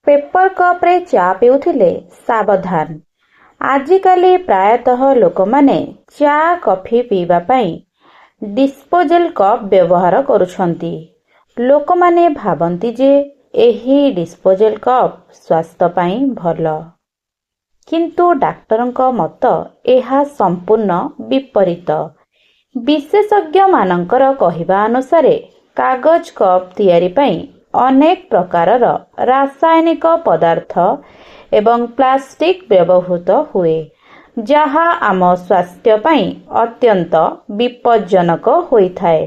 Paper cup रे चा पिउथिले सावधान। आजिकाली प्रायतः लोक माने चा कॉफी पीवा पाई डिस्पोजेल कप व्यवहार करुछंती। लोक माने भाबंती जे एही डिस्पोजेल कप स्वास्थ्य पाई भल, किंतु डाक्टरंक मत एहा संपूर्ण विपरीत। विशेषज्ञ मानकर कहिबा अनुसारे कागज कप तैयारी पाई अनेक प्रकारर रासायनिक पदार्थ एवं प्लास्टिक व्यवहृत हुए, जहा आम स्वास्थ्य पाई अत्यंत विपज्जनक होइथाए।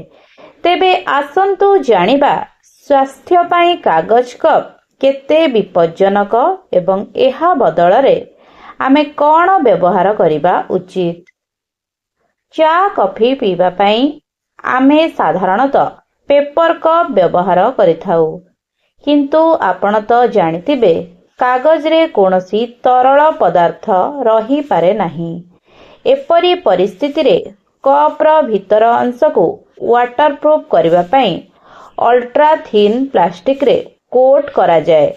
तेबे आसंतु जानिबा स्वास्थ्य पाई कागज कप केते विपज्जनक एवं एहा बदलरे आमे कौन व्यवहार करिबा उचित। चा कॉफी पीवा पाई आमे साधारणतः पेपर कप व्यवहार करिथाउ, किंतु आपण तो जानिथिबे कागज रे कोनोसी तरल पदार्थ रही पारे नाही। एपरी परिस्थिति रे कप र भीतर अंश को वाटरप्रूफ करिबा पाई अल्ट्रा थिन प्लास्टिक रे कोट करा जाए,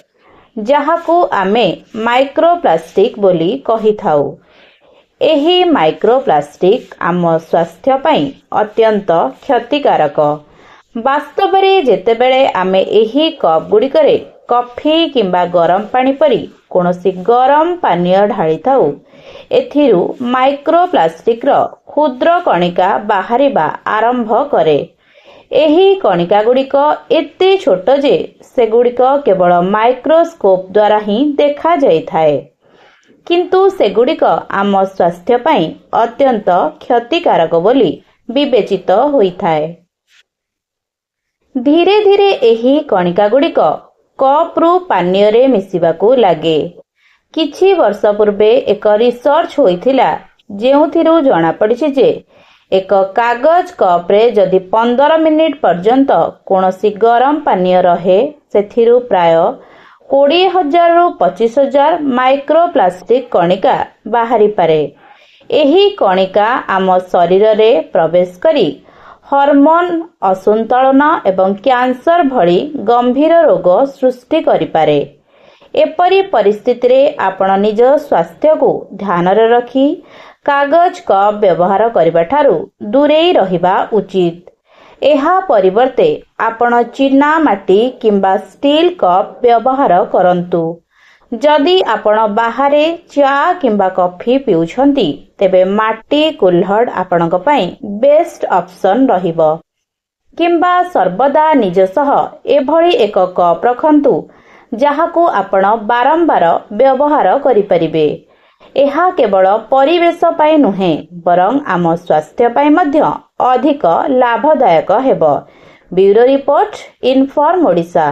जहाकू आमे माइक्रोप्लास्टिक बोली कही थाउ। एही माइक्रोप्लास्टिक आम स्वास्थ्य पाई अत्यंत क्षतिकारक। वास्तव में जेतेबेले आमे एही कप गुड़िकरे कॉफी किंबा गरम पानी परी कोनोसी गरम पानीय ढाली थाउ, एथिरु माइक्रोप्लास्टिक रो क्षुद्र कणिका बाहरिबा आरंभ करे। एही कणिका गुड़िक एते छोट जे सेगुड़िक केवल माइक्रोस्कोप द्वारा ही देखा जाई थाए, किंतु सेगुड़िक आम स्वास्थ्य पाई अत्यंत क्षतिकारक बोली विवेचित होइथाए। धीरे धीरे एही कणिका गुड़िक कप रु पानीय रे मिसिबाकू लागे। किछि वर्ष पूर्वे एक रिसर्च होइथिला, जेउथिरु जणा पड़िछि जे एक कागज कप रे जदि 15 मिनिट पर्यंत कोनोसी गरम पानीय रहे, सेथिरु प्राय 20,000 रु 25,000 माइक्रोप्लास्टिक कणिका बाहरी पारे। एही कणिका आम शरीर रे प्रवेश करी हार्मोन असंतुलन एवं कैंसर भली गंभीर रोग सृष्टि करिपारे। एपरी परिस्थिति रे आपण निज स्वास्थ्य को ध्यान रे रखी कागज कप व्यवहार करबा ठारू दूरेई रहिबा उचित। एहा परिवर्ते आपण चीना माटी किंबा स्टील कप व्यवहार करंतु। जदि आपण बाहरे चा किंबा कॉफी पिउछंती, तेबे माटी कुल्हड़ आपणक पाई बेस्ट ऑप्शन रहिबो। किंबा सर्वदा निज सह एभली एक कप रखंतु, जहाकू आपण बारंबार व्यवहार करिपरिबे। एहा केवल परिवेश पाई नुहे, बरं आम स्वास्थ्य पाई मध्य अधिक लाभदायक हेबो। Bureau report, inform Odisha.